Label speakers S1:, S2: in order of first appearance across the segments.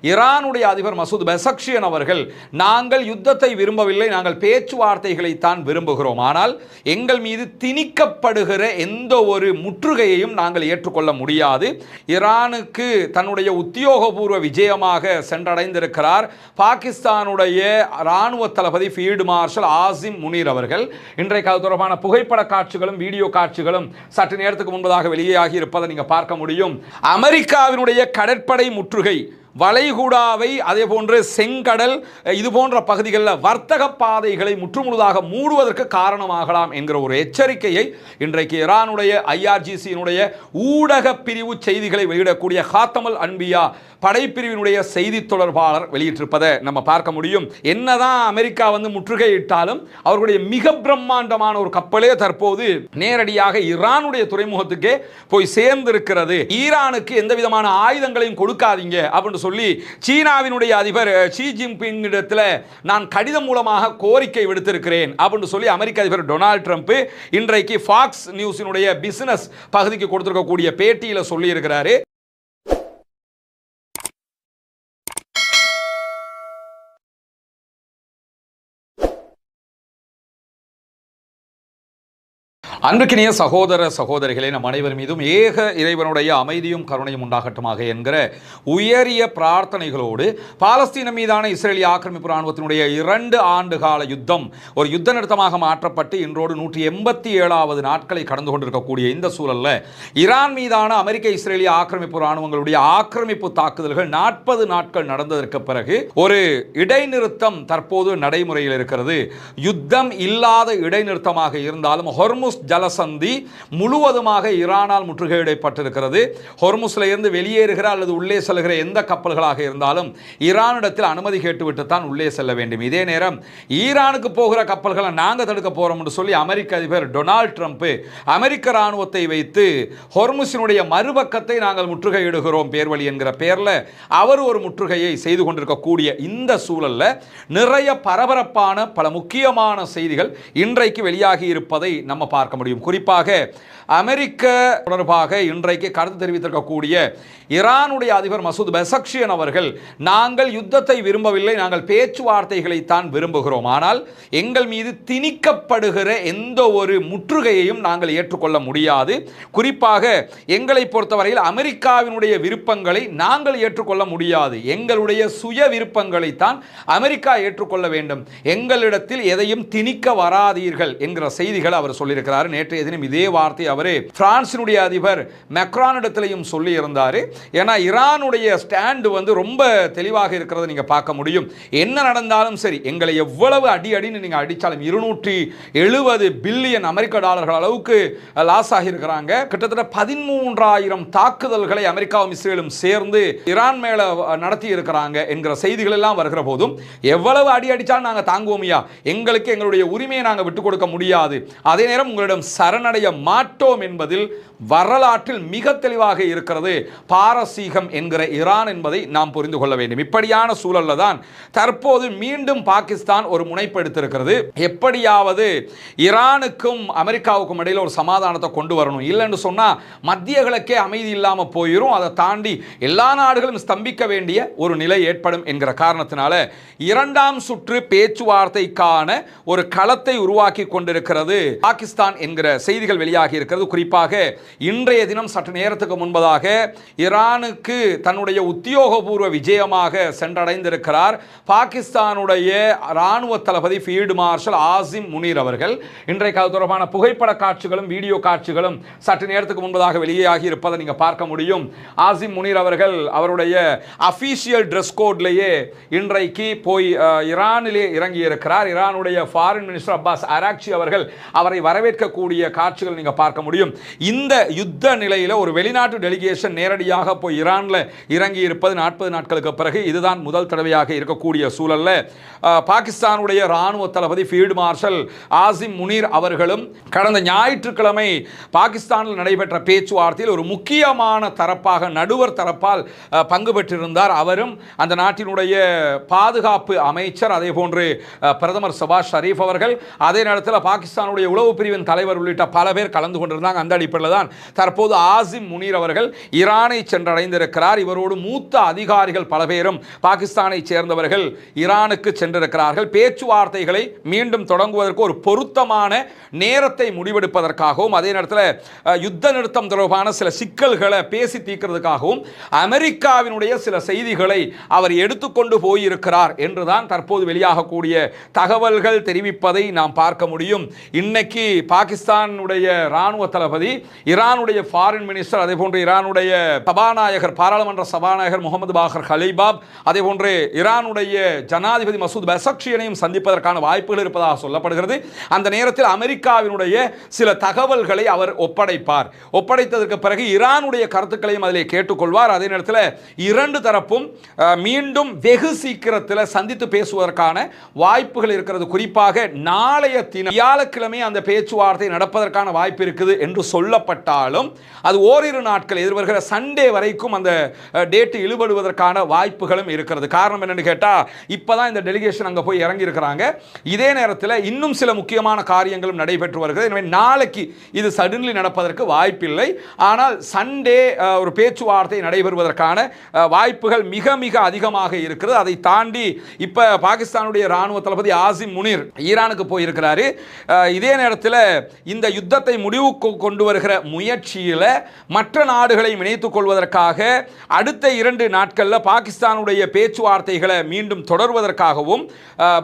S1: ஈரானுடைய அதிபர் மசூத் பெசக்ஷியன் அவர்கள், நாங்கள் யுத்தத்தை விரும்பவில்லை, நாங்கள் பேச்சுவார்த்தைகளை தான் விரும்புகிறோம், ஆனால் எங்கள் மீது திணிக்கப்படுகிற எந்த ஒரு முற்றுகையையும் நாங்கள் ஏற்றுக்கொள்ள முடியாது. ஈரானுக்கு தன்னுடைய உத்தியோகபூர்வ விஜயமாக சென்றடைந்திருக்கிறார் பாகிஸ்தானுடைய இராணுவ தளபதி ஃபீல்டு மார்ஷல் ஆசிம் முனீர் அவர்கள். இன்றைக்கு அது தொடர்பான புகைப்பட காட்சிகளும் வீடியோ காட்சிகளும் சற்று நேரத்துக்கு முன்பதாக வெளியாகி இருப்பதை நீங்கள் பார்க்க முடியும். அமெரிக்காவினுடைய கடற்படை முற்றுகை வளைகுடாவை, அதே போன்று செங்கடல், இது போன்ற பகுதிகளில் வர்த்தக பாதைகளை முற்றுமுழுதாக மூடுவதற்கு காரணமாகலாம் என்கிற ஒரு எச்சரிக்கையை இன்றைக்கு ஈரானுடைய IRGC-யினுடைய ஊடக பிரிவு செய்திகளை வெளியிடக்கூடிய ஹாத்தமுல் அன்பியா படைப்பிரிவினுடைய செய்தி தொடர்பாளர் வெளியிட்டிருப்பதை நம்ம பார்க்க முடியும். என்னதான் அமெரிக்கா முற்றுகையிட்டாலும் அவர்களுடைய மிக பிரம்மாண்டமான ஒரு கப்பலே தற்போது நேரடியாக ஈரானுடைய துறைமுகத்துக்கே போய் சேர்ந்திருக்கிறது. ஈரானுக்கு எந்த விதமான ஆயுதங்களையும் கொடுக்காதீங்க அப்படின்னு சொல்லி சீனாவினுடைய அதிபர் ஷி ஜின்பிங் இடத்துல நான் கடிதம் மூலமாக கோரிக்கை விடுத்திருக்கிறேன் அப்படின்னு சொல்லி அமெரிக்க அதிபர் டொனால்ட் ட்ரம்ப் இன்றைக்கு ஃபாக்ஸ் நியூஸினுடைய பிசினஸ் பகுதிக்கு கொடுத்திருக்கக்கூடிய பேட்டியில் சொல்லி இருக்கிறாரு. அன்புக்கினிய சகோதர சகோதரிகளே, நம் அனைவர் மீதும் ஏக இறைவனுடைய அமைதியும் கருணையும் உண்டாகட்டுமாக என்கிற உயரிய பிரார்த்தனைகளோடு பாலஸ்தீனம் மீதான இஸ்ரேலிய ஆக்கிரமிப்பு இராணுவத்தினுடைய 2 ஆண்டு கால யுத்தம் ஒரு யுத்த நிறுத்தமாக மாற்றப்பட்டு இன்றோடு 187வது நாட்களை கடந்து கொண்டிருக்கக்கூடிய இந்த சூழலில் ஈரான் மீதான அமெரிக்க இஸ்ரேலிய ஆக்கிரமிப்பு இராணுவங்களுடைய ஆக்கிரமிப்பு தாக்குதல்கள் 40 நாட்கள் நடந்ததற்கு பிறகு ஒரு இடைநிறுத்தம் தற்போது நடைமுறையில் இருக்கிறது. யுத்தம் இல்லாத இடைநிறுத்தமாக இருந்தாலும் ஹொர்முஸ் ஜலசந்தி முழுவதுமாக ஈரானால் முற்றுகையிடப்பட்டிருக்கிறது. ஹொர்முஸ்ல இருந்து வெளியேறுகிற அல்லது உள்ளே செல்கிற எந்த கப்பல்களாக இருந்தாலும் ஈரானிடத்தில் அனுமதி கேட்டுவிட்டு தான் உள்ளே செல்ல வேண்டும். இதே நேரம் ஈரானுக்கு போகிற கப்பல்களை நாங்கள் தடுக்க போறோம் என்று சொல்லி அமெரிக்க அதிபர் டொனால்ட் ட்ரம்ப் அமெரிக்க ராணுவத்தை வைத்து ஹொர்முஸினுடைய மறுபக்கத்தை நாங்கள் முற்றுகையிடுகிறோம் பேர்வழி என்கிற பெயரில் அவர் ஒரு முற்றுகையை செய்து கொண்டிருக்கக்கூடிய இந்த சூழல்ல நிறைய பரபரப்பான பல முக்கியமான செய்திகள் இன்றைக்கு வெளியாகி இருப்பதை நம்ம பார்க்க முடியும். குறிப்பாக அமெரிக்க தொடர்பாக இன்றைக்கு கருத்து தெரிவித்திருக்கக்கூடிய ஈரானுடைய அதிபர் மசூத் பெசக்ஷியன் அவர்கள், நாங்கள் யுத்தத்தை விரும்பவில்லை, நாங்கள் பேச்சுவார்த்தைகளை தான் விரும்புகிறோம், ஆனால் எங்கள் மீது திணிக்கப்படுகிற எந்த ஒரு முற்றுகையையும் நாங்கள் ஏற்றுக்கொள்ள முடியாது. குறிப்பாக எங்களை பொறுத்தவரையில் அமெரிக்காவினுடைய விருப்பங்களை நாங்கள் ஏற்றுக்கொள்ள முடியாது, எங்களுடைய சுய விருப்பங்களைத்தான் அமெரிக்கா ஏற்றுக்கொள்ள வேண்டும், எங்களிடத்தில் எதையும் திணிக்க வராதீர்கள் என்கிற செய்திகள் அவர் சொல்லியிருக்கிறார். நேற்றைய தினம் இதே வார்த்தை அவர் பிரான்சினுடைய அதிபர் மெக்ரானிடத்திலையும் சொல்லி இருந்தார். ஏன்னா ஈரானுடைய ஸ்டாண்ட் ரொம்ப தெளிவாக இருக்கிறது நீங்க பார்க்க முடியும். என்ன நடந்தாலும் சரி, எங்களை எவ்வளவு அடின்னு நீங்க அடிச்சாலும் 270 பில்லியன் அமெரிக்க டாலர்கள் அளவுக்கு லாஸ் ஆகி இருக்கிறாங்க. கிட்டத்தட்ட 13,000 தாக்குதல்களை அமெரிக்காவும் இஸ்ரேலும் சேர்ந்து ஈரான் மேல நடத்தி இருக்கிறாங்க என்கிற செய்திகள் எல்லாம் வருகிற போதும் எவ்வளவு அடிச்சாலும் நாங்க தாங்குவோமையா, எங்களுக்கு எங்களுடைய உரிமையை நாங்க விட்டுக் கொடுக்க முடியாது, அதே நேரம் உங்களிடம் சரணடைய மாட்டோம் என்பதில் வரலாற்றில் மிக தெளிவாக இருக்கிறது பாரசீகம் என்கிற ஈரான் என்பதை நாம் புரிந்து கொள்ள வேண்டும். இப்படியான சூழல்ல தான் தற்போது மீண்டும் பாகிஸ்தான் ஒரு முனைப்பு எடுத்திருக்கிறது. எப்படியாவது ஈரானுக்கும் அமெரிக்காவுக்கும் இடையில் ஒரு சமாதானத்தை கொண்டு வரணும், இல்லைன்னு சொன்னா மத்திய கிழக்கே அமைதி இல்லாம போயிடும், அதை தாண்டி எல்லா நாடுகளும் ஸ்தம்பிக்க வேண்டிய ஒரு நிலை ஏற்படும் என்கிற காரணத்தினால 2ஆம் சுற்று பேச்சுவார்த்தைக்கான ஒரு களத்தை உருவாக்கி கொண்டிருக்கிறது பாகிஸ்தான் என்கிற செய்திகள் வெளியாகி இருக்கிறது. குறிப்பாக இன்றைய தினம் சற்று நேரத்துக்கு முன்பதாக ஈரானுக்கு தன்னுடைய உத்தியோகபூர்வ விஜயமாக சென்றடைந்திருக்கிறார் பாகிஸ்தானுடைய இராணுவ தளபதி ஃபீல்டு மார்ஷல் ஆசிம் முனீர் அவர்கள். இன்றைக்கு அது தொடர்பான புகைப்பட காட்சிகளும் வீடியோ காட்சிகளும் சற்று நேரத்துக்கு முன்பதாக வெளியாகி இருப்பதை நீங்க பார்க்க முடியும். ஆசிம் முனீர் அவர்கள் அவருடைய அபிஷியல் ட்ரெஸ் கோட்லேயே இன்றைக்கு போய் ஈரானிலே இறங்கி இருக்கிறார். ஈரானுடைய ஃபாரின் மினிஸ்டர் அப்பாஸ் அராக்சி அவர்கள் அவரை வரவேற்கக்கூடிய காட்சிகள் நீங்க பார்க்க முடியும். இந்த யுத்த நிலையில் ஒரு வெளிநாட்டு டெலிகேஷன் நேரடியாக போய் ஈரான்ல இறங்கி இருப்பது 40 நாட்களுக்கு பிறகு இதுதான் முதல் தடவையாக இருக்கக்கூடிய சூழல்ல பாகிஸ்தானுடைய இராணுவ தளபதி ஃபீல்டு மார்ஷல் ஆசிம் முனீர் அவர்களும் கடந்த ஞாயிற்றுக்கிழமை பாகிஸ்தானில் நடைபெற்ற பேச்சுவார்த்தையில் ஒரு முக்கியமான தரப்பாக நடுவர் தரப்பால் பங்கு பெற்றிருந்தார். அவரும் அந்த நாட்டினுடைய பாதுகாப்பு அமைச்சர், அதே போன்று பிரதமர் ஷபாஸ் ஷரீஃப் அவர்கள், அதே நேரத்தில் பாகிஸ்தானுடைய உளவு பிரிவின் தலைவர் தலைவர் உள்ளிட்ட பல பேர் கலந்து கொண்டிருந்தாங்க. அந்த அடிப்படையில் தான் தற்போது ஆசிம் முனீர் அவர்கள் ஈரானை சென்றடைந்திருக்கிறார். இவரோடு மூத்த அதிகாரிகள் பல பேரும் பாகிஸ்தானை சேர்ந்தவர்கள் ஈரானுக்கு சென்றிருக்கிறார்கள். பேச்சுவார்த்தைகளை மீண்டும் தொடங்குவதற்கு ஒரு பொருத்தமான நேரத்தை முடிவெடுப்பதற்காகவும் அதே நேரத்தில் யுத்த நிறுத்தம் தொடர்பான சில சிக்கல்களை பேசி தீர்க்கிறதுக்காகவும் அமெரிக்காவினுடைய சில செய்திகளை அவர் எடுத்துக்கொண்டு போயிருக்கிறார் என்றுதான் தற்போது வெளியாகக்கூடிய தகவல்கள் தெரிவிப்பதை நாம் பார்க்க முடியும். இன்னைக்கு பாகிஸ்தானுடைய ராணுவ தளபதி, ஈரானுடைய ஃபாரின் மினிஸ்டர், அதே போன்று ஈரானுடைய சபாநாயகர், பாராளுமன்ற சபாநாயகர் முகமது பாகர் கலிபாப், அதே போன்று ஈரானுடைய ஜனாதிபதி மசூத் பெசக்ஷியனையும் சந்திப்பதற்கான வாய்ப்புகள் இருப்பதாக சொல்லப்படுகிறது. அந்த நேரத்தில் அமெரிக்காவினுடைய சில தகவல்களை அவர் ஒப்படைத்ததற்கு பிறகு ஈரானுடைய கருத்துக்களையும் அதிலே கேட்டுக்கொள்வார். அதே நேரத்தில் இரண்டு தரப்பும் மீண்டும் வெகு சீக்கிரத்தில் சந்தித்து பேசுவதற்கான வாய்ப்புகள் இருக்கிறது. குறிப்பாக நாளைய தினம் வியாழக்கிழமை அந்த பேச்சுவார்த்தை நடப்பதற்கான வாய்ப்பு இருக்குது என்று சொல்லப்பட்டாலும் அது ஓரிரு நாட்கள் எதிர்வருகிற சண்டே வரைக்கும் அந்த டேட் இழுபடுவதற்கான வாய்ப்புகளும் இருக்கிறது. காரணம் என்னன்னு கேட்டால் இப்பதான் இந்த டெலிகேஷன் அங்கே போய் இறங்கி இருக்கிறாங்க. இதே நேரத்தில் இன்னும் சில முக்கியமான காரியங்களும் நடைபெற்று வருகிறது. எனவே நாளைக்கு இது சடன்லி நடப்பதற்கு வாய்ப்பில்லை. ஆனால் சண்டே ஒரு பேச்சுவார்த்தை நடைபெறுவதற்கான வாய்ப்புகள் மிக மிக அதிகமாக இருக்கிறது. அதை தாண்டி இப்ப பாகிஸ்தானுடைய ராணுவ தளபதி ஆசிம் முனீர் ஈரானுக்கு போயிருக்கிறாரு. இதே நேரத்தில் இந்த யுத்தத்தை முடிவுக்கு கொண்டு வருகிற முயற்சியில் மற்ற நாடுகளை இணைத்துக் கொள்வதற்காக அடுத்த 2 நாட்களில் பாகிஸ்தானுடைய பேச்சுவார்த்தைகளை மீண்டும் தொடர்வதற்காகவும்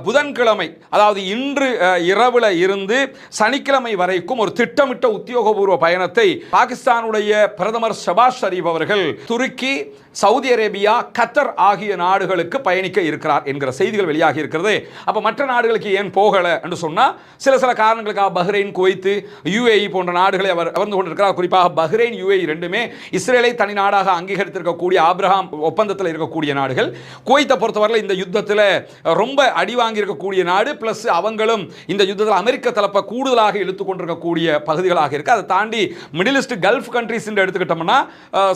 S1: புதன்கிழமை, அதாவது இன்று இரவுல இருந்து சனிக்கிழமை வரைக்கும் ஒரு திட்டமிட்ட உத்தியோகபூர்வ பயணத்தை பாகிஸ்தானுடைய பிரதமர் ஷபாஸ் ஷரீப் அவர்கள் துருக்கி, சவுதி அரேபியா, கத்தர் ஆகிய நாடுகளுக்கு பயணிக்க இருக்கிறார் என்கிற செய்திகள் வெளியாகி இருக்கிறது. அப்ப மற்ற நாடுகளுக்கு ஏன் போகல என்று சொன்னா சில காரணங்களுக்காக பஹ்ரைன், குவைத், யுஏஇ போன்ற நாடுகளை அவர் அமர்ந்து கொண்டிருக்கிறார். குறிப்பாக பஹ்ரைன், யுஏஇ ரெண்டுமே இஸ்ரேலை தனி நாடாக அங்கீகரித்திருக்கக்கூடிய ஆபிரகாம் ஒப்பந்தத்தில் இருக்கக்கூடிய நாடுகள். குவைத்தை பொறுத்தவரை இந்த யுத்தத்தில் ரொம்ப அடி வாங்கி இருக்கக்கூடிய நாடு, பிளஸ் அவங்களும் இந்த யுத்தத்தில் அமெரிக்க தரப்பை கூடுதலாக இழுத்துக் கொண்டிருக்கக்கூடிய பகுதிகளாக இருக்கு. அதை தாண்டி மிடில் ஈஸ்ட் கல்ஃப் கண்ட்ரீஸ் எடுத்துக்கிட்டோம்னா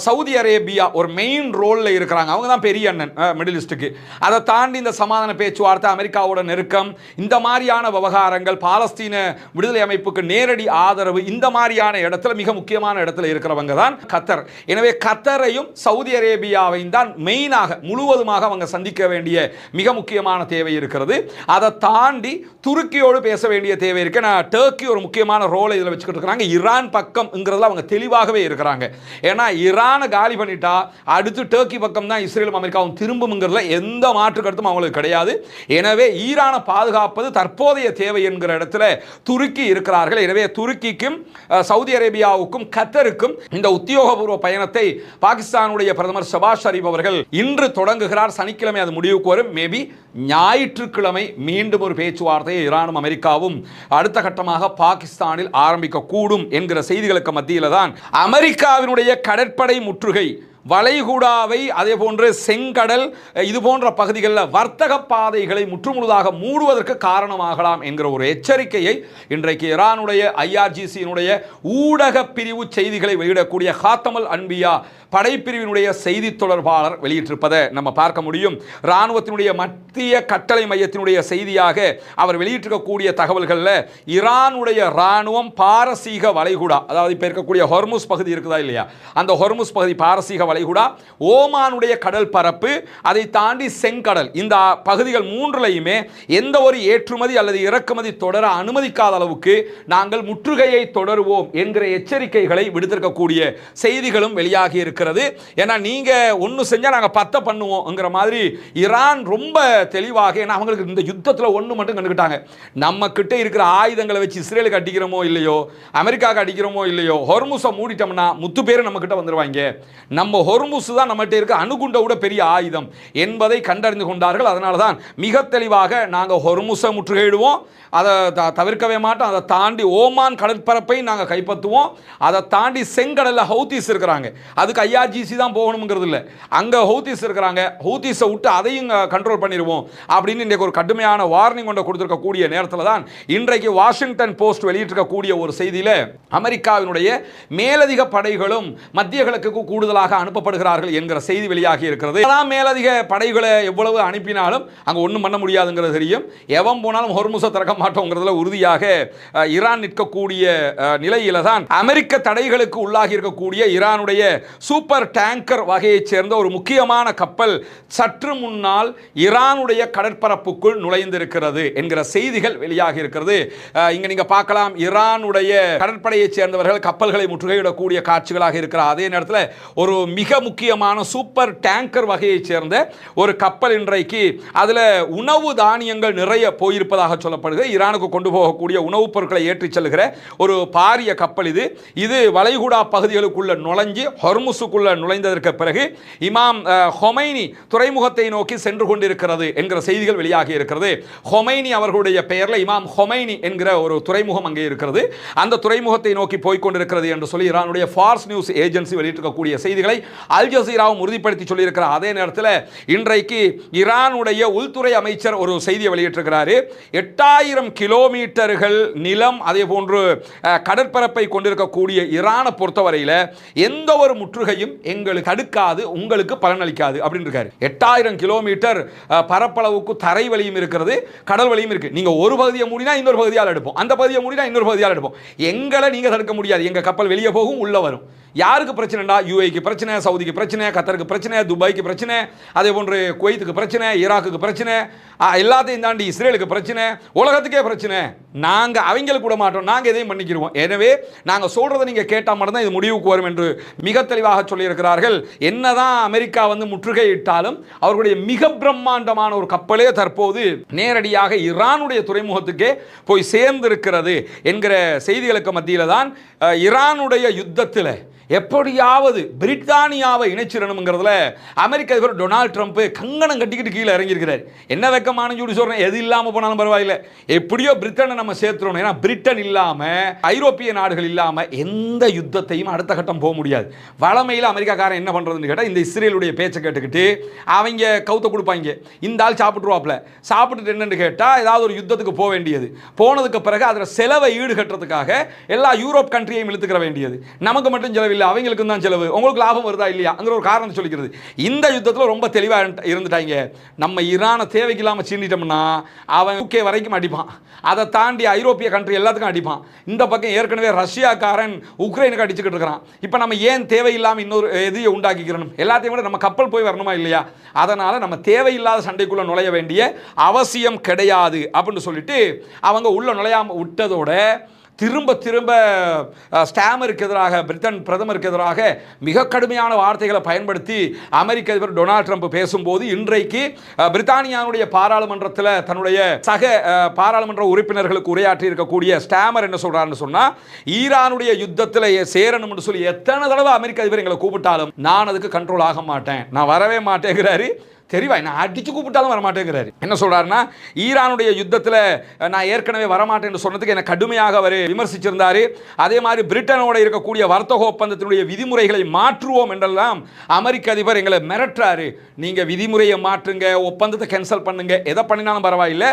S1: சவுதி அரேபியா ஒரு மெயின் ரோல்ல இருக்கிறாங்க. அவங்க தான் பெரிய அண்ணன் மிடில் ஈஸ்டுக்கு. அதை தாண்டி இந்த சமாதான பேச்சுவார்த்தை, அமெரிக்காவோட நெருக்கம், இந்த மாதிரியான விவகாரங்கள், பாலஸ்தீன விடுதலை அமைப்புக்கு நேரடி ஆதரவு, இந்த மாதிரியான இடத்துல மிக முக்கியமான இடத்துல இருக்கிறவங்க தான் கத்தர். எனவே கத்தரையும் சவுதி அரேபியாவையும் தான் மெயினாக முழுவதுமாக அவங்க சந்திக்க வேண்டிய மிக முக்கியமான தேவை இருக்கிறது. அதை தாண்டி துருக்கியோடு பேச வேண்டிய தேவை இருக்கு. டர்க்கி ஒரு முக்கியமான ரோலை இதில் வச்சுக்கிட்டு இருக்காங்க. ஈரான் பக்கம்ங்கிறதுல அவங்க தெளிவாகவே இருக்கிறாங்க. ஏன்னா ஈரானை காலி பண்ணிட்டா அடுத்து டர்க்கி பக்கம் தான் இஸ்ரேலும் அமெரிக்காவும் திரும்பும்ங்கிறதுல எந்த மாற்று கருத்தும் அவங்களுக்கு கிடையாது. எனவே ஈரானை பாதுகாப்பது தற்போதைய தேவை என்கிற இடத்துல துருக்கி இருக்கிறார்கள். எனவே துருக்கிக்கும் சவுதி அரேபியாவுக்கும் கத்தருக்கும் இந்த உத்தியோகபூர்வ பயணத்தை பாகிஸ்தானுடைய பிரதமர் ஷபாஸ் ஷரீப் அவர்கள் இன்று தொடங்குகிறார். சனிக்கிழமை அது முடிவுக்கு வரும். மேபி ஞாயிற்றுக்கிழமை மீண்டும் ஒரு பேச்சுவார்த்தையை ஈரானும் அமெரிக்காவும் அடுத்த கட்டமாக பாகிஸ்தானில் ஆரம்பிக்க கூடும் என்கிற செய்திகளுக்கு மத்தியில் தான் அமெரிக்காவினுடைய கடற்படை முற்றுகை வளைகுடாவை, அதே போன்று செங்கடல், இது போன்ற பகுதிகளில் வர்த்தக பாதைகளை முற்றுமுழுதாக மூடுவதற்கு காரணமாகலாம் என்கிற ஒரு எச்சரிக்கையை இன்றைக்கு ஈரானுடைய IRGC ஊடக பிரிவு செய்திகளை வெளியிடக்கூடிய ஹாத்தமல் அன்பியா படைப்பிரிவினுடைய செய்தி தொடர்பாளர் வெளியிட்டிருப்பதை நம்ம பார்க்க முடியும். இராணுவத்தினுடைய மத்திய கட்டளை மையத்தினுடைய செய்தியாக அவர் வெளியிட்டிருக்கக்கூடிய தகவல்களில் ஈரானுடைய இராணுவம் பாரசீக வளைகுடா, அதாவது இப்போ இருக்கக்கூடிய ஹொர்முஸ் பகுதி இருக்குதா இல்லையா, அந்த ஹொர்முஸ் பகுதி பாரசீக வளைகுடா, ஓமானுடைய கடல் பரப்பு, அதை தாண்டி செங்கடல், இந்த பகுதிகள் மூன்றுலையுமே எந்த ஒரு ஏற்றுமதி அல்லது இறக்குமதி தொடர அனுமதிக்காத அளவுக்கு நாங்கள் முற்றுகையை தொடருவோம் என்கிற எச்சரிக்கைகளை விடுத்திருக்கக்கூடிய செய்திகளும் வெளியாகி இருக்கிறது. ஏன்னா நீங்க ஒன்னு செஞ்சா நாங்க 10 பண்ணுவோம்ங்கிற மாதிரி ஈரான் ரொம்ப தெளிவாக, ஏன்னா அவங்களுக்கு இந்த யுத்தத்தில் ஒன்று மட்டும் கண்டுக்கிட்டாங்க, நம்ம கிட்ட இருக்கிற ஆயுதங்களை வச்சு இஸ்ரேலுக்கு அடிக்கிறோமோ இல்லையோ, அமெரிக்காவுக்கு அடிக்கிறோமோ இல்லையோ, ஹொர்முஸை மூடிட்டோம்னா முத்து பேர் நம்ம கிட்ட வந்துருவாங்க, நம்ம ஹொர்முஸ் தான் நம்மகிட்ட இருக்க அணுகுண்டை விட பெரிய ஆயுதம் என்பதை கண்டறிந்து கொண்டார்கள். அதனால தான் மிக தெளிவாக நாங்கள் ஹொர்முஸை முற்றுகையிடுவோம், அதை தவிர்க்கவே மாட்டோம், அதை தாண்டி ஓமான் கடற்பரப்பை நாங்கள் கைப்பற்றுவோம், அதை தாண்டி செங்கடலில் ஹவுதீஸ் இருக்கிறாங்க, அதுக்கு IRGC தான் போகணுங்கிறது இல்லை, அங்கே ஹூத்திஸ் இருக்கிறாங்க, ஹூத்திஸை விட்டு அதையும் கண்ட்ரோல் பண்ணிடுவோம் அப்படின்னு இன்றைக்கு ஒரு கடுமையான வார்னிங் கொண்டு கொடுத்திருக்கக்கூடிய நேரத்தில் தான் இன்றைக்கு வாஷிங்டன் போஸ்ட் வெளியிட்டிருக்கக்கூடிய ஒரு செய்தியில் அமெரிக்காவினுடைய மேலதிக படைகளும் மத்திய கிழக்குக்கு கூடுதலாக அனுப்பப்படுகிறார்கள் என்கிற செய்தி வெளியாகி இருக்கிறது. மேலதிக படைகளை எவ்வளவு அனுப்பினாலும் அங்கே ஒன்றும் பண்ண முடியாதுங்கிறது தெரியும். எவன் போனாலும் ஹொர்முஸை திறக்க மாட்டோங்கிறதுல உறுதியாக ஈரான் நிற்கக்கூடிய நிலையில தான் அமெரிக்க தடைகளுக்கு உள்ளாகி இருக்கக்கூடிய ஈரானுடைய சூப்பர் டேங்கர் வகையைச் சேர்ந்த ஒரு முக்கியமான கப்பல் சற்று முன்னால் ஈரானுடைய கடற்பரப்புக்குள் நுழைந்திருக்கிறது என்கிற செய்திகள் வெளியாகி இருக்கிறது. இங்க நீங்க பார்க்கலாம், ஈரானுடைய கடற்படையைச் சேர்ந்தவர்கள் கப்பல்களை முற்றுகையிடக்கூடிய காட்சிகளாக இருக்கிற அதே நேரத்தில் ஒரு மிக முக்கியமான சூப்பர் டேங்கர் வகையைச் சேர்ந்த ஒரு கப்பல் இன்றைக்கு அதில் உணவு தானியங்கள் நிறைய போயிருப்பதாக சொல்லப்படுகிறது. ஈரானுக்கு கொண்டு போகக்கூடிய உணவுப் பொருட்களை ஏற்றிச் செல்கிற ஒரு பாரிய கப்பல் இது வளைகுடா பகுதிகளுக்குள்ள நுழைஞ்சு ஹொர்முஸுக்குள்ள நுழைந்ததற்கு பிறகு இமாம் ஹொமைனி துறைமுகத்தை நோக்கி சென்று கொண்டிருக்கிறது என்கிற செய்திகள் வெளியாகி இருக்கிறது. ஹொமைனி அவர்களுடைய பெயரில் இமாம் ஹொமைனி என்கிற ஒரு துறைமுகம் அங்கே இருக்கிறது. அந்த துறைமுகத்தை நோக்கி போய்கொண்டிருக்கிறது என்று சொல்லி ஈரானுடைய ஃபார்ஸ் நியூஸ் ஏஜென்சி வெளியிட்டிருக்கக்கூடிய செய்திகளை அல் ஜசீராவும் உறுதிப்படுத்தி சொல்லியிருக்கிற அதே நேரத்தில் இன்றைக்கு ஈரானுடைய உள்துறை அமைச்சர் ஒரு செய்தியை வெளியிட்டிருக்கிறார். 8000 கிலோமீட்டர்கள் நிலம் அதே போன்று கடற்பரப்பை கொண்டிருக்கக்கூடிய ஈரானை பொறுத்தவரையில் எந்த ஒரு முற்றுகையும் எங்களுக்கு தடுக்காது, உங்களுக்கு பலனளிக்காது அப்படின்னு இருக்காரு. 8000 கிலோமீட்டர் பரப்பளவுக்கு தரை வழியும் இருக்கிறது, கடல் வழியும் இருக்கு. நீங்க ஒரு பகுதியை மூடினா இன்னொரு பகுதியால் எடுப்போம், அந்த பகுதியை மூடினா இன்னொரு பகுதியால் எடுப்போம். எங்களை நீங்க தடுக்க முடியாது. எங்க கப்பல் வெளியே போகும், உள்ள வரும். யாருக்கு பிரச்சனைடா? யுஏக்கு பிரச்சனை, சவுதிக்கு பிரச்சனை, கத்தருக்கு பிரச்சனை, துபாய்க்கு பிரச்சனை, அதே போன்று குவைத்துக்கு பிரச்சனை, ஈராக்குக்கு பிரச்சனை, எல்லாத்தையும் தாண்டி இஸ்ரேலுக்கு பிரச்சனை, உலகத்துக்கே பிரச்சனை. நாங்கள் அவங்களுக்கு விட மாட்டோம், நாங்கள் எதையும் பண்ணிக்கிடுவோம். எனவே நாங்கள் சொல்றதை நீங்கள் கேட்டால் மட்டும்தான் இது முடிவுக்கு வரும் என்று மிக தெளிவாக சொல்லியிருக்கிறார்கள். என்னதான் அமெரிக்கா முற்றுகையிட்டாலும் அவர்களுடைய மிக பிரம்மாண்டமான ஒரு கப்பலே தற்போது நேரடியாக ஈரானுடைய துறைமுகத்துக்கே போய் சேர்ந்திருக்கிறது என்கிற செய்திகளுக்கு மத்தியில் தான் ஈரானுடைய யுத்தத்தில் எப்படியாவது பிரிட்டானியாவை இணைச்சிடணுங்கிறதுல அமெரிக்க அதிபர் டொனால்ட் ட்ரம்ப் கங்கணம் கட்டிக்கிட்டு கீழே இறங்கியிருக்கிறார். என்ன வெக்கமான ஜூடி சொல்றேன், எது இல்லாமல் போனாலும் பரவாயில்லை, எப்படியோ பிரிட்டனை நம்ம சேர்த்துறோம். ஏன்னா பிரிட்டன் இல்லாமல், ஐரோப்பிய நாடுகள் இல்லாமல் எந்த யுத்தத்தையும் அடுத்த கட்டம் போக முடியாது. வளமையில் அமெரிக்காக்காரன் என்ன பண்ணுறதுன்னு கேட்டால் இந்த இஸ்ரேலுடைய பேச்சை கேட்டுக்கிட்டு அவங்க கவுத்த கொடுப்பாங்க. இந்த ஆள் சாப்பிட்டுருவாப்ல, சாப்பிட்டுட்டு என்னன்னு கேட்டால் ஏதாவது ஒரு யுத்தத்துக்கு போக வேண்டியது, போனதுக்கு பிறகு அதில் செலவை ஈடுகட்டுறதுக்காக எல்லா யூரோப் கண்ட்ரியையும் இழுத்துக்கிற வேண்டியது, நமக்கு மட்டும் செலவு அவங்களுக்கு தான் செலவு, உங்களுக்கு லாபம் வருதா இல்லையா அங்கிற ஒரு காரணம் சொல்லிக்கிறது. இந்த யுத்தத்தில் ரொம்ப தெளிவாக இருந்துட்டாங்க. நம்ம ஈரானை தேவைக்கு இல்லாமல் சீண்டிட்டோம்னா அவன் UK வரைக்கும் அடிப்பான், அதை தாண்டி ஐரோப்பிய கண்ட்ரி எல்லாத்துக்கும் அடிப்பான். இந்த பக்கம் ஏற்கனவே ரஷ்யாக்காரன் உக்ரைனுக்கு அடிச்சுக்கிட்டு இருக்கிறான். இப்போ நம்ம ஏன் தேவையில்லாமல் இன்னொரு எதிரியை உண்டாக்கிக்கிறோம்? எல்லாத்தையும் விட நம்ம கப்பல் போய் வரணுமா இல்லையா? அதனால நம்ம தேவையில்லாத சண்டைக்குள்ள நுழைய வேண்டிய அவசியம் கிடையாது அப்படின்னு சொல்லிட்டு அவங்க உள்ள நுழையாம விட்டதோட திரும்ப திரும்ப ஸ்டாமருக்கு எதிராக, பிரிட்டன் பிரதமருக்கு எதிராக மிக கடுமையான வார்த்தைகளை பயன்படுத்தி அமெரிக்க அதிபர் டொனால்ட் ட்ரம்ப் பேசும்போது இன்றைக்கு பிரித்தானியாவுடைய பாராளுமன்றத்தில் தன்னுடைய சக பாராளுமன்ற உறுப்பினர்களுக்கு உரையாற்றி இருக்கக்கூடிய ஸ்டாமர் என்ன சொல்றாருன்னு சொன்னா, ஈரானுடைய யுத்தத்தில் சேரணும்னு சொல்லி எத்தனை தடவை அமெரிக்க அதிபர் எங்களை கூப்பிட்டாலும் நான் அதுக்கு கண்ட்ரோல் ஆக மாட்டேன், நான் வரவே மாட்டேங்கிறாரு. தெரிவா, நான் அடிச்சு கூப்பிட்டாலும் வரமாட்டேங்கிறாரு. என்ன சொல்றாருன்னா, ஈரானுடைய யுத்தத்தில் நான் ஏற்கனவே வரமாட்டேன்னு சொன்னதுக்கு என்னை கடுமையாக அவர் விமர்சிச்சிருந்தாரு. அதே மாதிரி பிரிட்டனோட இருக்கக்கூடிய வர்த்தக ஒப்பந்தத்தினுடைய விதிமுறைகளை மாற்றுவோம் என்றெல்லாம் அமெரிக்க அதிபர் எங்களை மிரட்டுறாரு. நீங்க விதிமுறையை மாற்றுங்க, ஒப்பந்தத்தை கேன்சல் பண்ணுங்க, எதை பண்ணினாலும் பரவாயில்லை,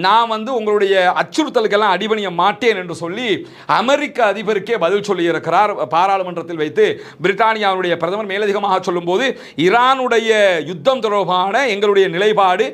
S1: நான் உங்களுடைய அச்சுறுத்தலுக்கெல்லாம் அடிபணிய மாட்டேன் என்று சொல்லி அமெரிக்க அதிபருக்கே பதில் சொல்லி இருக்கிறார் பாராளுமன்றத்தில் வைத்து. பிரிட்டானியாவுடைய பிரதமர் மேலதிகமாக சொல்லும்போது ஈரானுடைய யுத்தம் தொடர்பான எங்களுடைய நிலைப்பாடு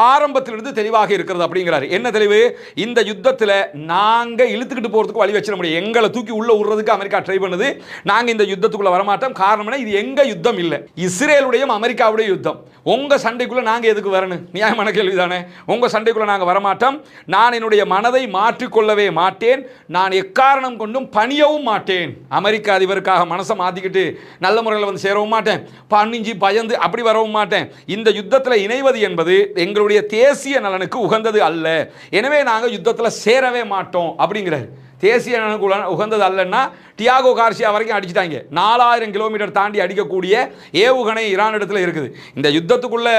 S1: ஆரம்பத்திலிருந்து தெளிவாக இருக்கிறது அப்படிங்கிறார். என்ன தெளிவு? இந்த யுத்தத்தில் நாங்க இழுத்துக்கிட்டு போறதுக்கு வழி வச்சிட முடியும், எங்களை தூக்கி உள்ள விடுறதுக்கு அமெரிக்கா ட்ரை பண்ணுது, நாங்க இந்த யுத்தத்துக்குள்ள வரமாட்டோம். காரணம் இது எங்க யுத்தம் இல்லை, இஸ்ரேலுடைய அமெரிக்காவுடைய யுத்தம். உங்க சண்டைக்குள்ள நாங்க எதுக்கு வரணும்? நியாயமான கேள்விதானே. உங்க சண்டைக்குள்ள நாங்க வரமாட்டோம். நான் என்னுடைய மனதை மாற்றிக்கொள்ளவே மாட்டேன், நான் எக்காரணம் கொண்டும் பணியவும் மாட்டேன். அமெரிக்க அதிபருக்காக மனசை மாத்திக்கிட்டு நல்ல முறையில் சேரவும் மாட்டேன், பணிஞ்சு பயந்து அப்படி வரவும் மாட்டேன். இந்த யுத்தத்தில் இணைவது என்பது எங்களுடைய தேசிய நலனுக்கு உகந்தது அல்ல, எனவே நாங்கள் யுத்தத்தில் சேரவே மாட்டோம் அப்படிங்கிறார். தேசிய நலனுக்கு உகந்தது அல்லன்னா டியாகோ கார்சியா வரைக்கும் அடிச்சிட்டாங்க. 4000 கிலோமீட்டர் தாண்டி அடிக்கக்கூடிய ஏவுகணை ஈரான் இடத்துல இருக்குது. இந்த யுத்தத்துக்குள்ள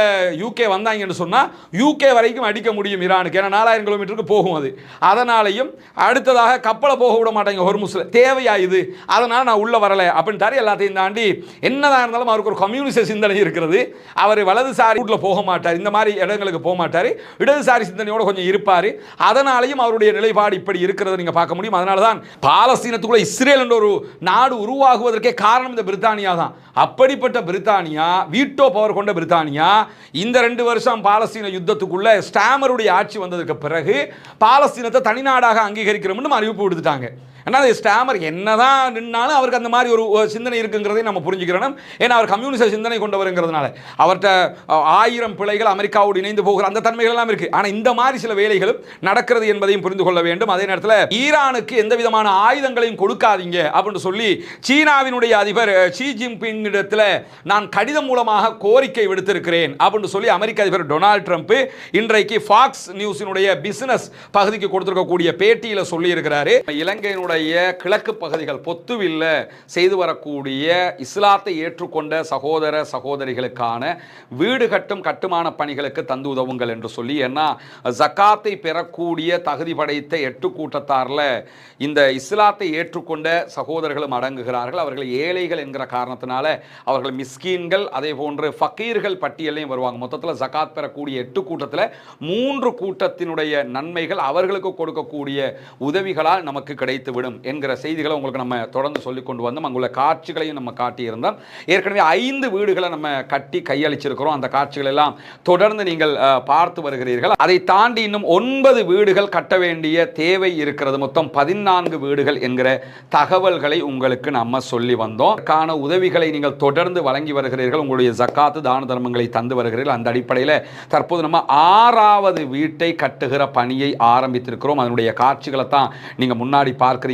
S1: யூகே வந்தாங்கன்னு சொன்னா யூகே வரைக்கும் அடிக்க முடியும் ஈரானுக்கு. ஏன்னா 4000 கிலோமீட்டருக்கு போகும் அது. அதனாலையும் அடுத்ததாக கப்பலை போக விட மாட்டாங்க ஹொர்முஸ்ல. தேவையா இது? அதனால நான் உள்ள வரல அப்படின்ட்டாரு. எல்லாத்தையும் தாண்டி என்னதான் இருந்தாலும் அவருக்கு ஒரு கம்யூனிஸ்ட் சிந்தனை இருக்கிறது. அவர் வலதுசாரி ரூட்ல போக மாட்டார், இந்த மாதிரி இடங்களுக்கு போக மாட்டார், இடதுசாரி சிந்தனையோட கொஞ்சம் இருப்பார். அதனாலையும் அவருடைய நிலைப்பாடு இப்படி இருக்கிறத நீங்க பார்க்க முடியும். அதனால தான் பாலஸ்தீனத்துக்குள்ள இஸ்ரேல் ஒரு நாடு உருவாகுவதற்கே காரணம் இந்த பிரித்தானியா தான். அப்படிப்பட்ட பிரித்தானியா, வீட்டோ பவர் கொண்ட பிரித்தானியா, இந்த 2 வருஷம் பாலஸ்தீன யுத்தத்துக்குள்ள ஸ்டாமருடைய ஆட்சி வந்ததற்கு பிறகு பாலஸ்தீனத்தை தனிநாடாக அங்கீகரிக்கிறோம்னு அறிவிப்பு விடுத்துட்டாங்க. ஏன்னா ஸ்டாமர் என்னதான் நின்னாலும் அவருக்கு அந்த மாதிரி ஒரு சிந்தனை இருக்குங்கிறதை நம்ம புரிஞ்சுக்கிறோம். ஏன்னா அவர் கம்யூனிஸ்ட் சிந்தனை கொண்டவருங்கிறதுனால அவர்கிட்ட 1000 பிள்ளைகள் அமெரிக்காவோடு இணைந்து போகிற அந்த தன்மைகள் எல்லாம் இருக்கு. ஆனால் இந்த மாதிரி சில வேலைகளும் நடக்கிறது என்பதையும் புரிந்து கொள்ள வேண்டும். அதே நேரத்தில் ஈரானுக்கு எந்த விதமான ஆயுதங்களையும் கொடுக்காதீங்க அப்படின்னு சொல்லி சீனாவினுடைய அதிபர் ஷி ஜின்பிங் இடத்துல நான் கடிதம் மூலமாக கோரிக்கை விடுத்திருக்கிறேன் அப்படின்னு சொல்லி அமெரிக்க அதிபர் டொனால்ட் ட்ரம்ப் இன்றைக்கு ஃபாக்ஸ் நியூஸினுடைய பிசினஸ் பகுதிக்கு கொடுத்திருக்கக்கூடிய பேட்டியில் சொல்லி இருக்கிறாரு. இலங்கையினுடைய கிழக்கு பகுதிகள் பொத்துவில்ல செய்து வரக்கூடிய இஸ்லாத்தை ஏற்றுக்கொண்ட சகோதர சகோதரிகளுக்கான வீடு கட்டும் கட்டுமான பணிகளுக்கு தந்து உதவுங்கள் என்று சொல்லி, ஏன்னா ஜக்காத்தை பெறக்கூடிய தகுதி படைத்த 8 கூட்டத்தாரில் இந்த இஸ்லாத்தை ஏற்றுக்கொண்ட சகோதரர்களும் அடங்குகிறார்கள். அவர்கள் ஏழைகள் என்கிற காரணத்தினால அவர்கள் மிஸ்கீன்கள், அதே போன்று ஃபக்கீர்கள் பட்டியலையும் வருவாங்க. மொத்தத்தில் ஜக்காத் பெறக்கூடிய 8 கூட்டத்தில் 3 கூட்டத்தினுடைய நன்மைகள் அவர்களுக்கு கொடுக்கக்கூடிய உதவிகளால் நமக்கு கிடைத்து என்கிற செய்திகளை உங்களுக்கு நம்ம தொடர்ந்து சொல்லிக் கொண்டு வந்தோம். அங்குள்ள காட்சிகளையும் நம்ம காட்டியிருந்தோம். ஏற்கனவே 5 வீடுகளை நம்ம கட்டி கையளிச்சிருக்கிறோம். அந்த காட்சிகள் எல்லாம் தொடர்ந்து நீங்கள் பார்த்து வருகிறீர்கள். அதை தாண்டி இன்னும் 9 வீடுகள் கட்ட வேண்டிய தேவை இருக்கிறது. மொத்தம் 14 வீடுகள் என்கிற தகவல்களை உங்களுக்கு நம்ம சொல்லி வந்தோம். அதற்கான உதவிகளை நீங்கள் தொடர்ந்து வழங்கி வருகிறீர்கள். உங்களுடைய ஜக்காத்து தான தர்மங்களை தந்து வருகிறீர்கள். அந்த அடிப்படையில் தற்போது நம்ம 6வது வீட்டை கட்டுகிற பணியை ஆரம்பித்திருக்கிறோம். அதனுடைய காட்சிகளை தான் நீங்க முன்னாடி பார்க்கிறீங்க.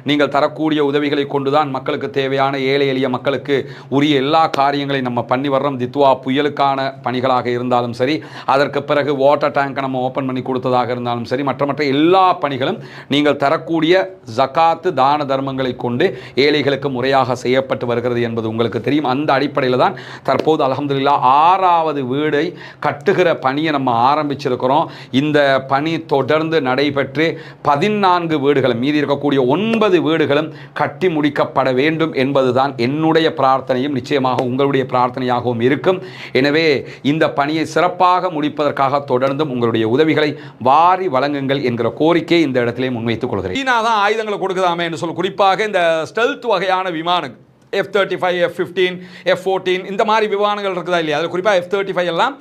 S1: நீங்கள் தரக்கூடிய உதவிகளை கொண்டுதான் மக்களுக்கு தேவையான ஏழை எளிய மக்களுக்கு உரிய எல்லா காரியங்களையும் நம்ம பண்ணி வர்றோம். தித்வா புயலுக்கான பணிகளாக இருந்தாலும் சரி, அதற்கு பிறகு வாட்டர் டேங்கை நம்ம ஓப்பன் பண்ணி கொடுத்ததாக இருந்தாலும் சரி, மற்ற எல்லா பணிகளும் நீங்கள் தரக்கூடிய ஜகாத்து தான தர்மங்களை கொண்டு ஏழைகளுக்கு முறையாக செய்யப்பட்டு வருகிறது என்பது உங்களுக்கு தெரியும். அந்த அடிப்படையில் தான் தற்போது அல்ஹம்துலில்லாஹ் 6வது வீடை கட்டுகிற பணியை நம்ம ஆரம்பிச்சிருக்கிறோம். இந்த பணி தொடர்ந்து நடைபெற்று 14 வீடுகள் மீதி இருக்கக்கூடிய 9 வீடுகளும் கட்டி முடிக்கப்பட வேண்டும் என்பதுதான் என்னுடைய பிரார்த்தனையும் நிச்சயமாக உங்களுடைய பிரார்த்தனையாகவும் இருக்கும். எனவே இந்த பணியை சிறப்பாக முடிப்பதற்காக தொடர்ந்தும் உங்களுடைய உதவிகளை வாரி வழங்குங்கள் என்கிற கோரிக்கை இந்த இடத்திலே முன்வைத்துக் கொள்கிறேன். சீனா தான் ஆயுதங்களை கொடுக்குதாமே என்று சொல்லி, குறிப்பாக இந்த ஸ்டெல்த் வகையான விமானங்கள் F-35, F-15, F-14 இந்த மாதிரி விமானங்கள் இருக்குதா இல்லையா? அதில் குறிப்பாக F-35 எல்லாம்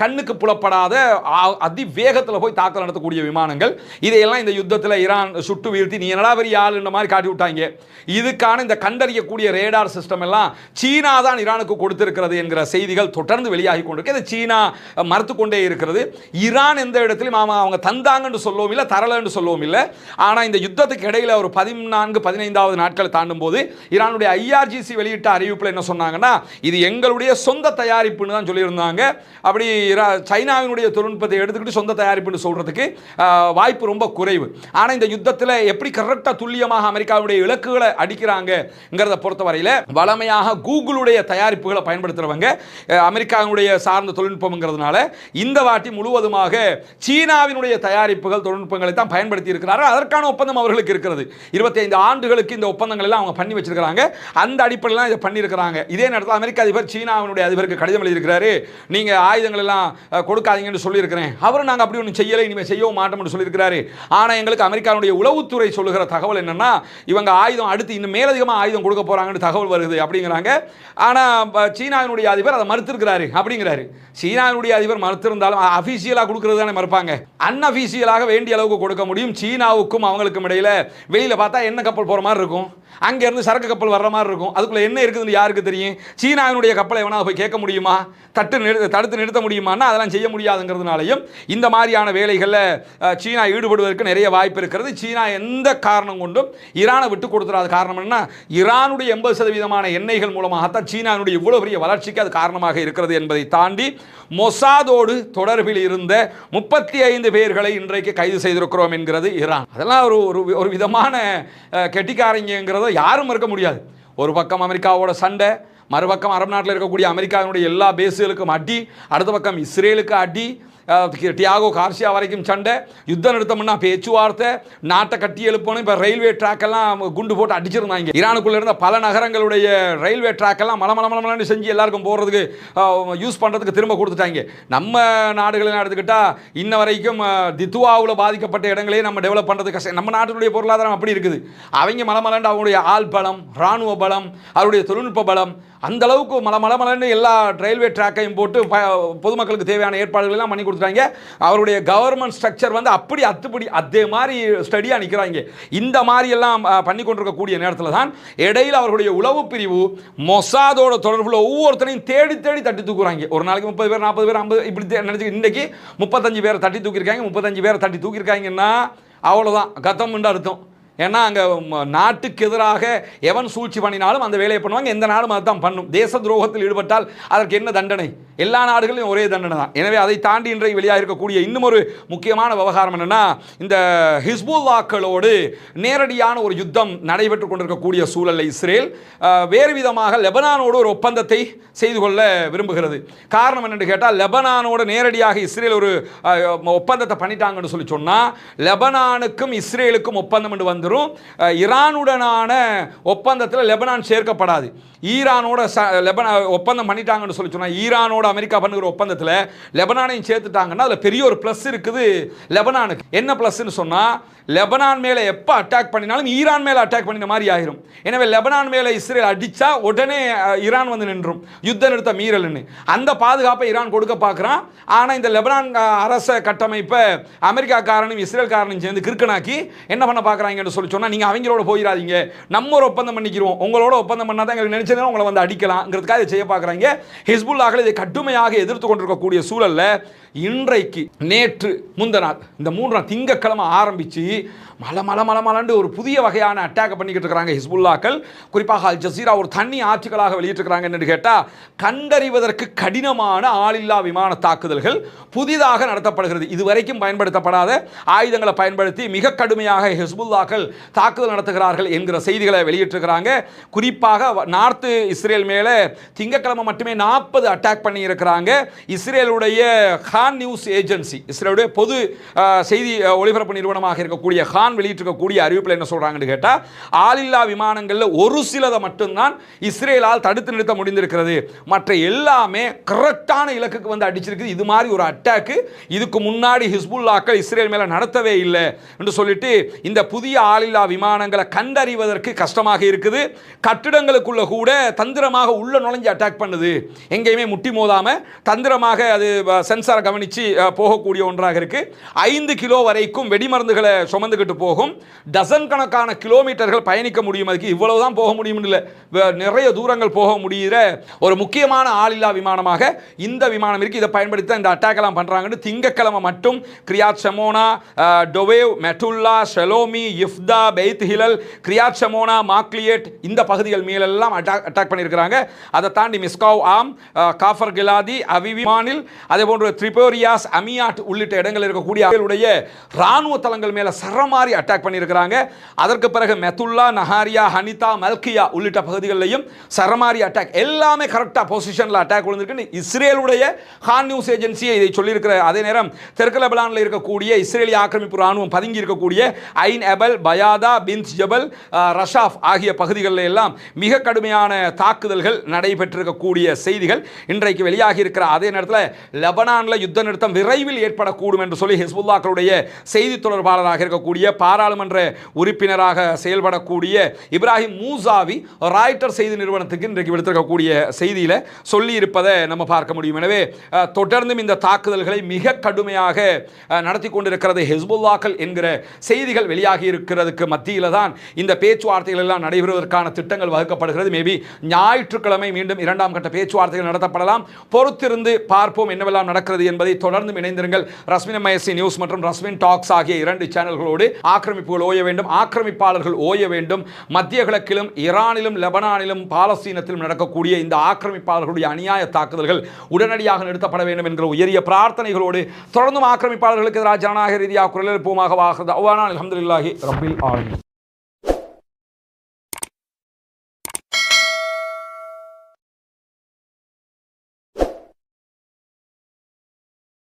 S1: கண்ணுக்கு புலப்படாத அதிவேகத்தில் போய் தாக்கல் நடத்தக்கூடிய விமானங்கள். இதையெல்லாம் இந்த யுத்தத்தில் ஈரான் சுட்டு வீழ்த்தி நீ என்னடா பெரிய ஆள் இந்த மாதிரி காட்டி விட்டாங்க. இதுக்கான இந்த கண்டறியக்கூடிய ரேடார் சிஸ்டம் எல்லாம் சீனா தான் ஈரானுக்கு கொடுத்திருக்கிறது என்கிற செய்திகள் தொடர்ந்து வெளியாகி கொண்டிருக்கு. இது சீனா மறுத்து கொண்டே இருக்கிறது. ஈரான் எந்த இடத்துலையும் அவங்க தந்தாங்கன்னு சொல்லவும் இல்லை, தரலன்னு சொல்லவும் இல்லை. ஆனால் இந்த யுத்தத்துக்கு இடையில் ஒரு 14-15வது நாட்கள் தாண்டும் போது ஈரானுடைய IRGC வெளியிட்ட அறிவிப்பில் என்ன சொன்னாங்கன்னா, இது எங்களுடைய சொந்த தயாரிப்புன்னு தான் சொல்லியிருந்தாங்க. அப்படி சைனாவினுடைய தொழில்நுட்பத்தை எடுத்துக்கிட்டு சொந்த தயாரிப்புன்னு சொல்றதுக்கு வாய்ப்பு ரொம்ப குறைவு. ஆனால் இந்த யுத்தத்தில் எப்படி கரெக்டாக துல்லியமாக அமெரிக்காவுடைய இலக்குகளை அடிக்கிறாங்கிறத பொறுத்தவரையில் வளமையாக கூகுளுடைய தயாரிப்புகளை பயன்படுத்துகிறவங்க அமெரிக்காவுடைய சார்ந்த தொழில்நுட்பம்ங்கிறதுனால இந்த வாட்டி முழுவதுமாக சீனாவினுடைய தயாரிப்புகள் தொழில்நுட்பங்களை தான் பயன்படுத்தி இருக்கிறார்கள். அதற்கான ஒப்பந்தம் அவர்களுக்கு இருக்கிறது. 25 ஆண்டுகளுக்கு இந்த ஒப்பந்தங்கள் எல்லாம் அவங்க பண்ணி வச்சிருக்கிறாங்க. அந்த அடிப்படையில் இதை பண்ணியிருக்கிறாங்க. இதே நேரத்தில் அமெரிக்க அதிபர் சீனாவினுடைய அதிபருக்கு கடிதம் எழுதியிருக்கிறாரு. நீங்கள் ஆயுதங்கள் எல்லாம் கொடுக்காதீங்கன்னு சொல்லியிருக்கிறேன். அவரும் நாங்கள் அப்படி ஒன்றும் செய்யலை, இனிமேல் செய்யவும் மாட்டோம்னு சொல்லியிருக்கிறாரு. ஆனால் எங்களுக்கு அமெரிக்காவுடைய உளவுத்துறை சொல்லுகிற தகவல் என்னன்னா, இவங்க ஆயுதம் அடுத்து இன்னும் மேலதிகமாக ஆயுதம் கொடுக்க போறாங்கன்னு தகவல் வருது அப்படிங்கிறாங்க. ஆனால் சீனாவினுடைய அதிபர் அதை மறுத்திருக்கிறாரு அப்படிங்கிறாரு. சீனாவினுடைய அதிபர் மறுத்திருந்தாலும் அபிஷியலாக கொடுக்கறது தானே மறுப்பாங்க. அன்அபிஷியலாக வேண்டிய அளவுக்கு கொடுக்க முடியும். சீனாவுக்கும் அவங்களுக்கும் இடையில வெளியில் பார்த்தா என்ன கப்பல் போகிற மாதிரி இருக்கும். அங்கேருந்து சரக்கு கப்பல் வர்ற மாதிரி இருக்கும். அதுக்குள்ளே என்ன இருக்குதுன்னு யாருக்கு தெரியும்? சீனாவினுடைய கப்பலை எவனா போய் கேட்க முடியுமா? தடுத்து நிறுத்த முடியுமான்னா அதெல்லாம் செய்ய முடியாதுங்கிறதுனாலையும் இந்த மாதிரியான வேலைகளில் சீனா ஈடுபடுவதற்கு நிறைய வாய்ப்பு இருக்கிறது. சீனா எந்த காரணம் கொண்டும் ஈரானை விட்டு கொடுத்துறாத. காரணம் என்ன? ஈரானுடைய 80% எண்ணெய்கள் மூலமாகத்தான் சீனாவுடைய இவ்வளவு பெரிய வளர்ச்சிக்கு அது காரணமாக இருக்கிறது என்பதை தாண்டி மொசாதோடு தொடர்பில் இருந்த 35 பேர்களை இன்றைக்கு கைது செய்திருக்கிறோம் என்கிறது ஈரான். அதெல்லாம் ஒரு விதமான கெட்டிக்காரங்கிறத யாரும் மறுக்க முடியாது. ஒரு பக்கம் அமெரிக்காவோட சண்டை, மறுபக்கம் அரபு நாட்டில் இருக்கக்கூடிய அமெரிக்காவினுடைய எல்லா பேஸுகளுக்கும் அடி, அடுத்த பக்கம் இஸ்ரேலுக்கு அடி, டியாகோ கார்சியா வரைக்கும் சண்டை, யுத்தம் நிறுத்தம்னா பேச்சுவார்த்தை, நாட்டை கட்டி எழுப்பணும். இப்போ ரயில்வே ட்ராக் எல்லாம் குண்டு போட்டு அடிச்சிருந்தாங்க. ஈரானுக்குள்ள இருந்த பல நகரங்களுடைய ரயில்வே ட்ராக் எல்லாம் மலமலமலன்னு செஞ்சு எல்லாருக்கும் போகிறதுக்கு யூஸ் பண்ணுறதுக்கு திரும்ப கொடுத்துட்டாங்க. நம்ம நாடுகளை எடுத்துக்கிட்டா இன்ன வரைக்கும் தித்துவாவில் பாதிக்கப்பட்ட இடங்களையே நம்ம டெவலப் பண்ணுறது கஷ்டம். நம்ம நாட்டினுடைய பொருளாதாரம் அப்படி இருக்குது. அவங்க மலமலண்டு அவங்களுடைய ஆள் பலம், இராணுவ பலம், அவருடைய தொழில்நுட்ப பலம் அந்த அளவுக்கு மலமலன்னு எல்லா ரயில்வே ட்ராக்கையும் போட்டு பொதுமக்களுக்கு தேவையான ஏற்பாடுகள் எல்லாம் பண்ணி கொடுத்துட்டாங்க. அவருடைய கவர்மெண்ட் ஸ்ட்ரக்சர் வந்து அப்படி அத்துப்படி அதே மாதிரி ஸ்டடியாக நிற்கிறாங்க. இந்த மாதிரி எல்லாம் பண்ணி கொண்டிருக்கக்கூடிய நேரத்தில் தான் இடையில் அவர்களுடைய உளவு பிரிவு மொசாதோட தொடர்புல ஒவ்வொருத்தரையும் தேடி தட்டி தூக்குறாங்க. ஒரு நாளைக்கு 30 பேர் 40 பேர் 50 இப்படி நினச்சி இன்றைக்கி 35 பேரை தட்டி தூக்கியிருக்காங்க. 35 பேரை தட்டி தூக்கியிருக்காங்கன்னா அவ்வளோதான் கத்தம்னு அர்த்தம். ஏன்னா அங்கே நாட்டுக்கு எதிராக எவன் சூழ்ச்சி பண்ணினாலும் அந்த வேலையை பண்ணுவாங்க. எந்த நாடும் அதுதான் பண்ணும். தேச துரோகத்தில் ஈடுபட்டால் அதற்கு என்ன தண்டனை? எல்லா நாடுகளிலும் ஒரே தண்டனை தான். எனவே அதை தாண்டி இன்றைக்கு வெளியாக இருக்கக்கூடிய இன்னும் ஒரு முக்கியமான விவகாரம் என்னென்னா, இந்த ஹிஸ்புல்லாக்களோடு நேரடியான ஒரு யுத்தம் நடைபெற்று கொண்டிருக்கக்கூடிய சூழலில் இஸ்ரேல் வேறு விதமாக லெபனானோடு ஒரு ஒப்பந்தத்தை செய்து கொள்ள விரும்புகிறது. காரணம் என்னென்னு கேட்டால், லெபனானோடு நேரடியாக இஸ்ரேல் ஒரு ஒப்பந்தத்தை பண்ணிட்டாங்கன்னு சொல்லி சொன்னால் லெபனானுக்கும் இஸ்ரேலுக்கும் ஒப்பந்தம் என்று வந்துடும். ஈரானுடனான ஒப்பந்தத்தில் லெபனான் சேர்க்கப்படாது. ஈரானோட ஒப்பந்தம் பண்ணிட்டாங்கன்னு சொல்லி சொன்னால், ஈரானோட அமெரிக்கா பண்ணுகிற ஒப்பந்தத்தில் லெபனானையும் சேர்த்துட்டாங்கன்னா அதில் பெரிய ஒரு ப்ளஸ் இருக்குது லெபனானுக்கு. என்ன ப்ளஸ்ன்னு சொன்னால், லெபனான் மேலே எப்போ அட்டாக் பண்ணினாலும் ஈரான் மேலே அட்டாக் பண்ணின மாதிரி ஆகிரும். எனவே லெபனான் மேலே இஸ்ரேல் அடித்தா உடனே ஈரான் வந்து நின்றும், யுத்த நிறுத்த மீறல்னு. அந்த பாதுகாப்பை ஈரான் கொடுக்க பார்க்குறான். ஆனால் இந்த லெபனான் அரச கட்டமைப்பை அமெரிக்காக்காரனும் இஸ்ரேல்காரனும் சேர்ந்து கிறுக்கனாக்கி என்ன பண்ண பார்க்குறாங்கன்னு சொல்லி சொன்னால், நீங்கள் அவங்களோட போயிடாதீங்க, நம்ம ஒரு ஒப்பந்தம் பண்ணிக்கிறோம், உங்களோட ஒப்பந்தம் பண்ணால் தான் எங்களுக்கு நினைச்ச உங்களை வந்து அடிக்கலாம்ங்கிறதுக்காக இதை செய்ய பார்க்குறாங்க. ஹிஸ்புல்லாக்கள் இதை கடுமையாக எதிர்த்து கொண்டிருக்கக்கூடிய சூழல்ல இன்றைக்கு நேற்று முந்தநாள் இந்த 3 நாள் திங்கட்கிழமை ஆரம்பித்து மலண்டு ஒரு புதிய வகையான அட்டாக் பண்ணிக்கிட்டு இருக்கிறாங்க ஹிஸ்புல்லாக்கள். குறிப்பாக அல் ஜசீரா ஒரு தண்ணி ஆட்சிகளாக வெளியிட்டிருக்கிறாங்க என்று கேட்டால், கண்டறிவதற்கு கடினமான ஆளில்லா விமான தாக்குதல்கள் புதிதாக நடத்தப்படுகிறது. இதுவரைக்கும் பயன்படுத்தப்படாத ஆயுதங்களை பயன்படுத்தி மிக கடுமையாக ஹிஸ்புல்லாக்கள் தாக்குதல் நடத்துகிறார்கள் என்கிற செய்திகளை வெளியிட்டிருக்கிறாங்க. குறிப்பாக நார்த்து இஸ்ரேல் மேலே திங்கட்கிழமை மட்டுமே 40 அட்டாக் பண்ணி இருக்கிறாங்க. இஸ்ரேலுடைய ஹான் நியூஸ் ஏஜென்சி, இஸ்ரேலுடைய பொது செய்தி ஒளிபரப்பு நிறுவனமாக இருக்கக்கூடிய ஹான் வெளியிட்டிருக்கக்கூடிய அறிவிப்பில் என்ன சொல்றாங்கன்னு கேட்டால், ஆளில்லா விமானங்களில் ஒரு சிலதை மட்டும்தான் இஸ்ரேலால் தடுத்து நிறுத்த முடிந்திருக்கிறது, மற்ற எல்லாமே கரெக்டான இலக்குக்கு வந்து அடிச்சிருக்கு. இது மாதிரி ஒரு அட்டாக்கு இதுக்கு முன்னாடி ஹிஸ்புல்லாக்கள் இஸ்ரேல் மேல நடத்தவே இல்லை என்று சொல்லிட்டு இந்த புதிய ஆளில்லா விமானங்களை கண்டறிவதற்கு கஷ்டமாக இருக்குது. கட்டிடங்களுக்குள்ள கூட தந்திரமாக உள்ள நுழைஞ்சு அட்டாக் பண்ணுது. எங்கேயுமே முட்டி மோதாம தந்திரமாக அது சென்சாரை கவனித்து போகக்கூடிய ஒன்றாக இருக்கு. 5 கிலோ வரைக்கும் வெடிமருந்துகளை சுமந்துக்கிட்டு போகும். டசன் கணக்கான கிலோமீட்டர்கள் பயணிக்க முடியும். அதுக்கு இவ்வளவுதான் போக முடியும் இல்லை, நிறைய தூரங்கள் போக முடிகிற ஒரு முக்கியமான ஆளில்லா விமானமாக இந்த விமானம் இருக்கு. இதை பயன்படுத்தி இந்த அட்டாக் எல்லாம் பண்றாங்கன்னு திங்கட்கிழமை மட்டும் கிரியாத் ஷமோனா, டொவேவ், மெட்டுல்லா, ஷெலோமி, இஃப்தா, பெய்த் ஹிலல், கிரியாத் ஷமோனா, மாக்லியேட் இந்த பகுதிகள் மேலெல்லாம் அட்டாக் பண்ணியிருக்கிறாங்க. அதை தாண்டி மிஸ்காவ் ஆம், காஃபர் கிலாதி, அவிவிமானில், அதே போன்று த்ரிபோரியாஸ், அமியாட் உள்ளிட்ட இடங்கள் இருக்கக்கூடிய ராணுவ தளங்கள் மேல சரமாரி அட்டாக் பண்ணியிருக்கிறாங்க. அதற்கு பிறகு மெத்துல்லா, நஹாரியா, ஹனிதா, மல்கியா உள்ளிட்ட பகுதிகளிலையும் சரமாரி அட்டாக், எல்லாமே கரெக்டாக பொசிஷனில் அட்டாக் விழுந்திருக்கு. இஸ்ரேலுடைய ஹான் நியூஸ் ஏஜென்சியை இதை சொல்லியிருக்கிற அதே நேரம் தெற்கு லெபனானில் இருக்கக்கூடிய இஸ்ரேலிய ஆக்கிரமிப்பு ராணுவம் பதுங்கி இருக்கக்கூடிய ஐன் எபல், பயாதா, பின்ஸ் ஜபல், ரஷாஃப் ஆகிய பகுதிகளில் எல்லாம் மிக கடுமையான தாக்குதல்கள் நடைபெற்றிருக்கக்கூடிய செய்திகள் இன்றைக்கு வெளியாகி இருக்கிற அதே நேரத்தில் லெபனானில் யுத்த நிறுத்தம் விரைவில் ஏற்படக்கூடும் என்று சொல்லி ஹிஸ்புல்லாக்களுடைய செய்தி தொடர்பாளராக இருக்கக்கூடிய பாராளுமன்ற உறுப்பினராக செயல்படக்கூடிய இப்ராஹிம் மூசாவி ராய்ட்டர் செய்தி நிறுவனத்துக்கு இன்றைக்கு விடுத்திருக்கக்கூடிய செய்தியில் சொல்லி இருப்பதை நம்ம பார்க்க முடியும். எனவே தொடர்ந்தும் இந்த தாக்குதல்களை மிக கடுமையாக நடத்தி கொண்டிருக்கிறது ஹிஸ்புல்லாக்கள் என்கிற செய்திகள் வெளியாகி இருக்கிற என்கிறதுக்கு மத்தியில் தான் இந்த பேச்சுவார்த்தைகள் எல்லாம் நடைபெறுவதற்கான திட்டங்கள் வகுக்கப்படுகிறது. மேபி ஞாயிற்றுக்கிழமை மீண்டும் 2ஆம் கட்ட பேச்சுவார்த்தைகள் நடத்தப்படலாம். பொறுத்திருந்து பார்ப்போம் என்னவெல்லாம் நடக்கிறது என்பதை. தொடர்ந்து இணைந்திருங்கள். ரஸ்மின் MISC நியூஸ் மற்றும் ரஸ்மின் டாக்ஸ் ஆகிய 2 சேனல்களோடு. ஆக்கிரமிப்புகள் ஓய வேண்டும், ஆக்கிரமிப்பாளர்கள் ஓய வேண்டும். மத்திய கிழக்கிலும் ஈரானிலும் லெபனானிலும் பாலஸ்தீனத்திலும் நடக்கக்கூடிய இந்த ஆக்கிரமிப்பாளர்களுடைய அநியாய தாக்குதல்கள் உடனடியாக நிறுத்தப்பட வேண்டும் என்கிற உயரிய பிரார்த்தனைகளோடு தொடர்ந்தும் ஆக்கிரமிப்பாளர்களுக்கு எதிராக ஜனநாயக ரீதியாக குரல் எழுப்புவோமாக. அல்ஹம்துலில்லாஹி ரப்பில் ஆலமீன்.